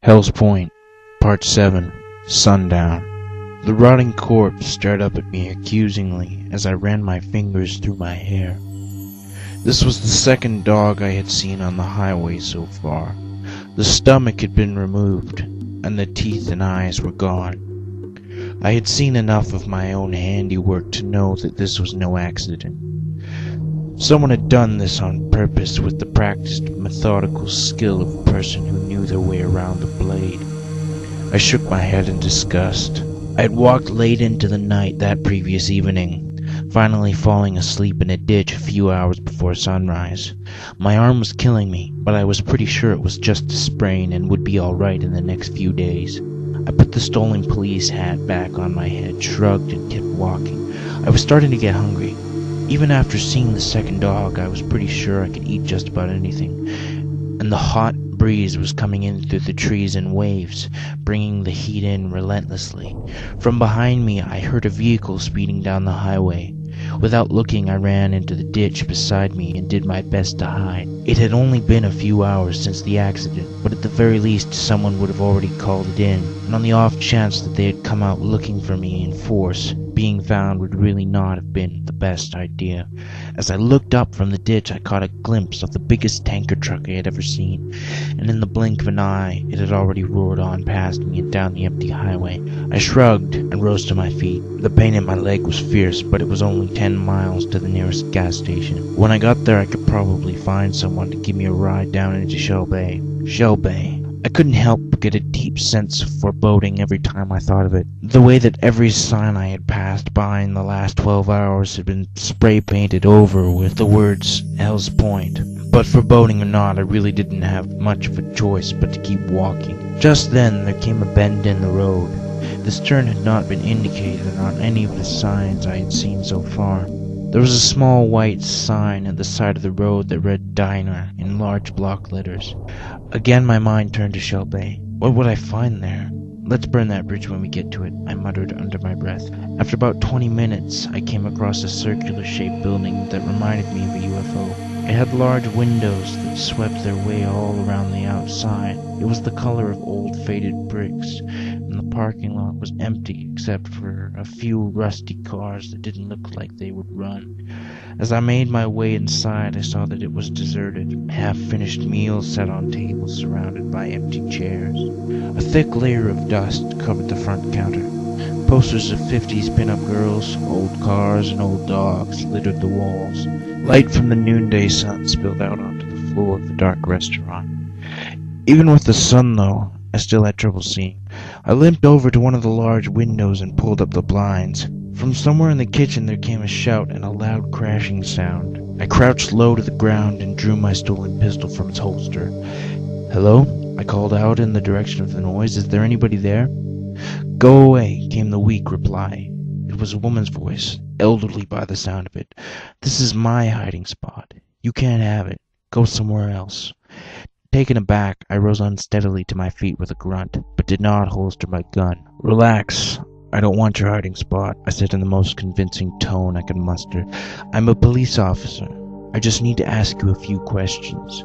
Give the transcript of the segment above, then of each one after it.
Hell's Point, Part 7, Sundown. The rotting corpse stared up at me accusingly as I ran my fingers through my hair. This was the second dog I had seen on the highway so far. The stomach had been removed, and the teeth and eyes were gone. I had seen enough of my own handiwork to know that this was no accident. Someone had done this on purpose with the practiced, methodical skill of a person who knew their way around the blade. I shook my head in disgust. I had walked late into the night that previous evening, finally falling asleep in a ditch a few hours before sunrise. My arm was killing me, but I was pretty sure it was just a sprain and would be alright in the next few days. I put the stolen police hat back on my head, shrugged, and kept walking. I was starting to get hungry. Even after seeing the second dog, I was pretty sure I could eat just about anything. And the hot breeze was coming in through the trees in waves, bringing the heat in relentlessly. From behind me, I heard a vehicle speeding down the highway. Without looking, I ran into the ditch beside me and did my best to hide. It had only been a few hours since the accident, but at the very least someone would have already called it in, and on the off chance that they had come out looking for me in force, being found would really not have been the best idea. As I looked up from the ditch, I caught a glimpse of the biggest tanker truck I had ever seen, and in the blink of an eye, it had already roared on past me and down the empty highway. I shrugged and rose to my feet. The pain in my leg was fierce, but it was only 10 miles to the nearest gas station. When I got there, I could probably find someone to give me a ride down into Shell Bay. Shell Bay. I couldn't help but get a deep sense of foreboding every time I thought of it. The way that every sign I had passed by in the last 12 hours had been spray-painted over with the words Hell's Point. But foreboding or not, I really didn't have much of a choice but to keep walking. Just then, there came a bend in the road. This turn had not been indicated on any of the signs I had seen so far. There was a small white sign at the side of the road that read Diner in large block letters. Again my mind turned to Shell Bay. What would I find there? Let's burn that bridge when we get to it, I muttered under my breath. After about 20 minutes, I came across a circular-shaped building that reminded me of a UFO. It had large windows that swept their way all around the outside. It was the color of old faded bricks, and the parking lot was empty except for a few rusty cars that didn't look like they would run. As I made my way inside, I saw that it was deserted. Half-finished meals sat on tables surrounded by empty chairs. A thick layer of dust covered the front counter. Posters of 50s pinup girls, old cars, and old dogs littered the walls. Light from the noonday sun spilled out onto the floor of the dark restaurant. Even with the sun, though, I still had trouble seeing. I limped over to one of the large windows and pulled up the blinds. From somewhere in the kitchen there came a shout and a loud crashing sound. I crouched low to the ground and drew my stolen pistol from its holster. "Hello?" I called out in the direction of the noise. "Is there anybody there?" "Go away," came the weak reply. It was a woman's voice, elderly by the sound of it. "This is my hiding spot. You can't have it. Go somewhere else." Taken aback, I rose unsteadily to my feet with a grunt, but did not holster my gun. "Relax. I don't want your hiding spot," I said in the most convincing tone I could muster. "I'm a police officer. I just need to ask you a few questions."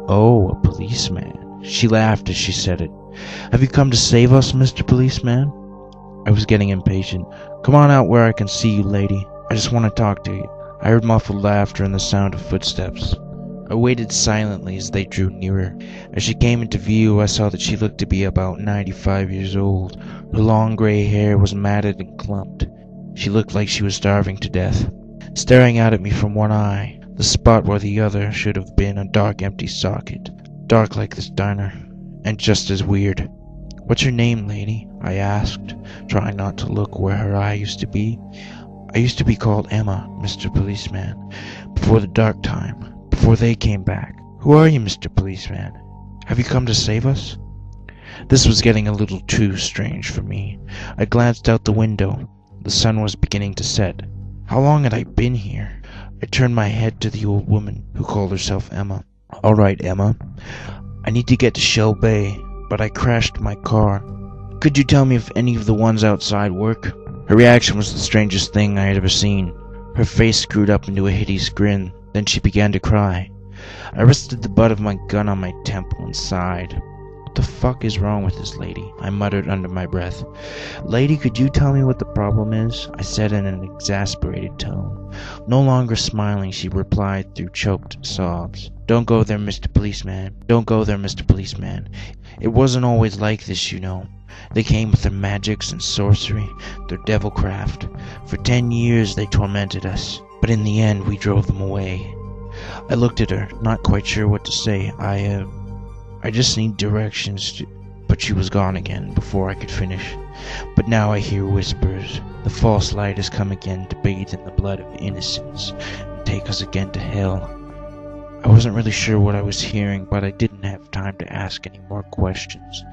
"Oh, a policeman." She laughed as she said it. "Have you come to save us, Mr. Policeman?" I was getting impatient. "Come on out where I can see you, lady. I just want to talk to you." I heard muffled laughter and the sound of footsteps. I waited silently as they drew nearer. As she came into view, I saw that she looked to be about 95 years old. Her long gray hair was matted and clumped. She looked like she was starving to death. Staring out at me from one eye, the spot where the other should have been a dark empty socket. Dark like this diner, and just as weird. "What's your name, lady?" I asked, trying not to look where her eye used to be. "I used to be called Emma, Mr. Policeman, before the dark time. Before they came back." "Who are you, Mr. Policeman? Have you come to save us?" This was getting a little too strange for me. I glanced out the window. The sun was beginning to set. How long had I been here? I turned my head to the old woman, who called herself Emma. "All right, Emma. I need to get to Shell Bay, but I crashed my car. Could you tell me if any of the ones outside work?" Her reaction was the strangest thing I had ever seen. Her face screwed up into a hideous grin. Then she began to cry. I rested the butt of my gun on my temple and sighed. What the fuck is wrong with this lady?" I muttered under my breath. "Lady, could you tell me what the problem is?" I said in an exasperated tone. No longer smiling, she replied through choked sobs. "Don't go there, Mr. Policeman. Don't go there, Mr. Policeman. It wasn't always like this, you know. They came with their magics and sorcery, their devilcraft. For 10 years they tormented us, but in the end we drove them away." I looked at her, not quite sure what to say. I just need directions, but she was gone again before I could finish. But now I hear whispers. The false light has come again to bathe in the blood of innocence and take us again to hell. I wasn't really sure what I was hearing, but I didn't have time to ask any more questions.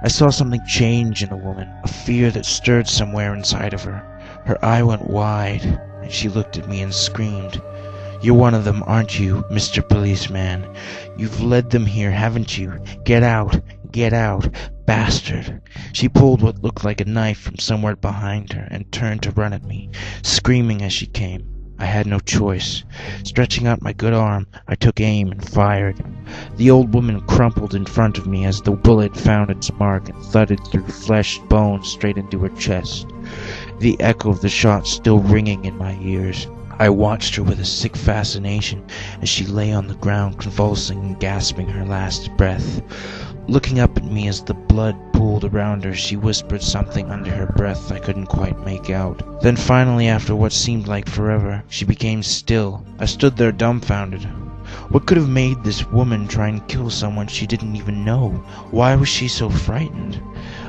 I saw something change in the woman, a fear that stirred somewhere inside of her. Her eye went wide, and she looked at me and screamed, "You're one of them, aren't you, Mr. Policeman? You've led them here, haven't you? Get out! Get out! Bastard!" She pulled what looked like a knife from somewhere behind her and turned to run at me, screaming as she came. I had no choice. Stretching out my good arm, I took aim and fired. The old woman crumpled in front of me as the bullet found its mark and thudded through flesh and bone straight into her chest, the echo of the shot still ringing in my ears. I watched her with a sick fascination as she lay on the ground convulsing and gasping her last breath. Looking up at me as the blood pooled around her, she whispered something under her breath I couldn't quite make out. Then finally, after what seemed like forever, she became still. I stood there dumbfounded. What could have made this woman try and kill someone she didn't even know? Why was she so frightened?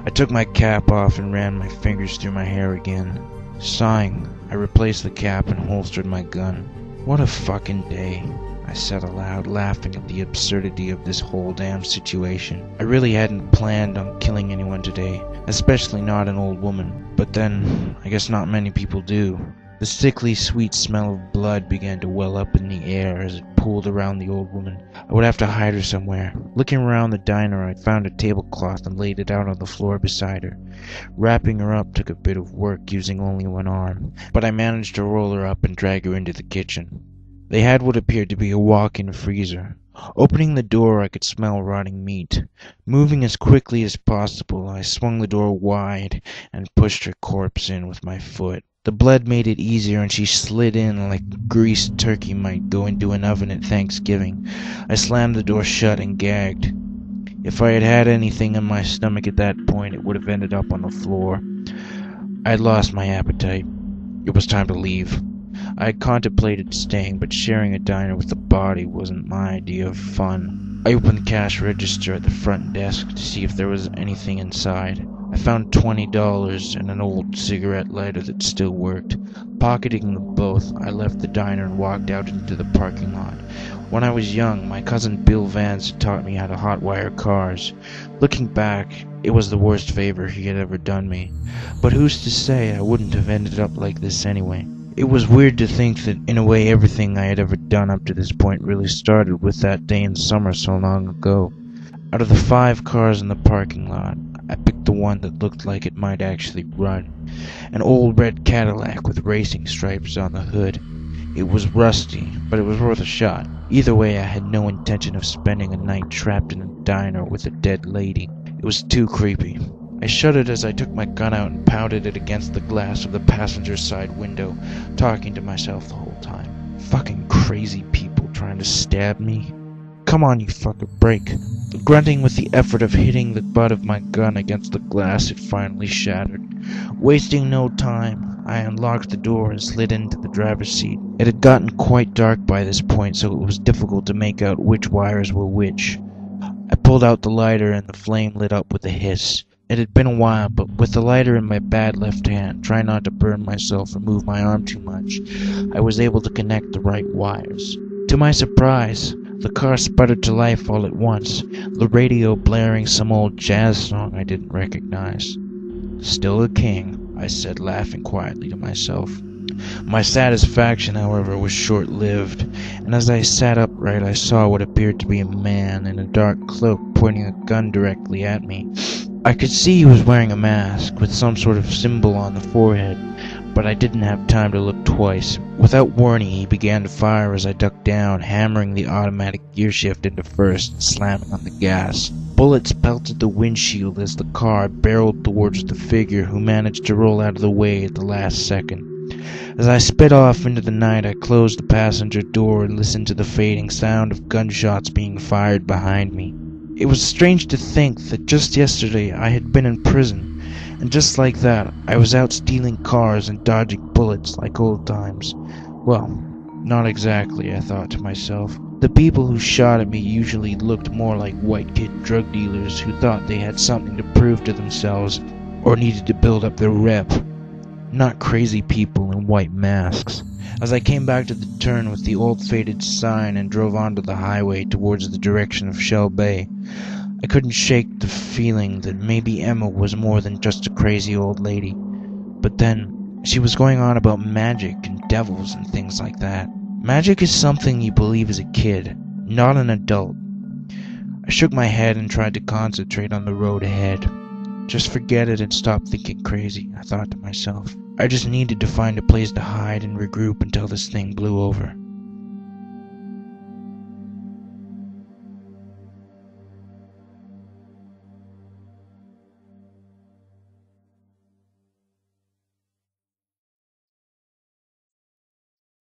I took my cap off and ran my fingers through my hair again. Sighing, I replaced the cap and holstered my gun. "What a fucking day," I said aloud, laughing at the absurdity of this whole damn situation. I really hadn't planned on killing anyone today, especially not an old woman. But then, I guess not many people do. The sickly sweet smell of blood began to well up in the air as it pooled around the old woman. I would have to hide her somewhere. Looking around the diner, I found a tablecloth and laid it out on the floor beside her. Wrapping her up took a bit of work using only one arm, but I managed to roll her up and drag her into the kitchen. They had what appeared to be a walk-in freezer. Opening the door, I could smell rotting meat. Moving as quickly as possible, I swung the door wide and pushed her corpse in with my foot. The blood made it easier, and she slid in like greased turkey might go into an oven at Thanksgiving. I slammed the door shut and gagged. If I had had anything in my stomach at that point, it would have ended up on the floor. I had lost my appetite. It was time to leave. I had contemplated staying, but sharing a diner with the body wasn't my idea of fun. I opened the cash register at the front desk to see if there was anything inside. I found $20 and an old cigarette lighter that still worked. Pocketing them both, I left the diner and walked out into the parking lot. When I was young, my cousin Bill Vance had taught me how to hotwire cars. Looking back, it was the worst favor he had ever done me. But who's to say I wouldn't have ended up like this anyway? It was weird to think that, in a way, everything I had ever done up to this point really started with that day in summer so long ago. Out of the 5 cars in the parking lot, I picked the one that looked like it might actually run. An old red Cadillac with racing stripes on the hood. It was rusty, but it was worth a shot. Either way, I had no intention of spending a night trapped in a diner with a dead lady. It was too creepy. I shuddered as I took my gun out and pounded it against the glass of the passenger side window, talking to myself the whole time. Fucking crazy people trying to stab me. Come on, you fucker, break. Grunting with the effort of hitting the butt of my gun against the glass, it finally shattered. Wasting no time, I unlocked the door and slid into the driver's seat. It had gotten quite dark by this point, so it was difficult to make out which wires were which. I pulled out the lighter and the flame lit up with a hiss. It had been a while, but with the lighter in my bad left hand, trying not to burn myself or move my arm too much, I was able to connect the right wires. To my surprise, the car sputtered to life all at once, the radio blaring some old jazz song I didn't recognize. "Still a king," I said, laughing quietly to myself. My satisfaction, however, was short-lived, and as I sat upright I saw what appeared to be a man in a dark cloak pointing a gun directly at me. I could see he was wearing a mask, with some sort of symbol on the forehead, but I didn't have time to look twice. Without warning, he began to fire as I ducked down, hammering the automatic gear shift into first and slamming on the gas. Bullets pelted the windshield as the car barreled towards the figure, who managed to roll out of the way at the last second. As I sped off into the night, I closed the passenger door and listened to the fading sound of gunshots being fired behind me. It was strange to think that just yesterday I had been in prison, and just like that, I was out stealing cars and dodging bullets like old times. Well, not exactly, I thought to myself. The people who shot at me usually looked more like white kid drug dealers who thought they had something to prove to themselves or needed to build up their rep. Not crazy people in white masks. As I came back to the turn with the old faded sign and drove onto the highway towards the direction of Shell Bay, I couldn't shake the feeling that maybe Emma was more than just a crazy old lady. But then, she was going on about magic and devils and things like that. Magic is something you believe as a kid, not an adult. I shook my head and tried to concentrate on the road ahead. Just forget it and stop thinking crazy, I thought to myself. I just needed to find a place to hide and regroup until this thing blew over.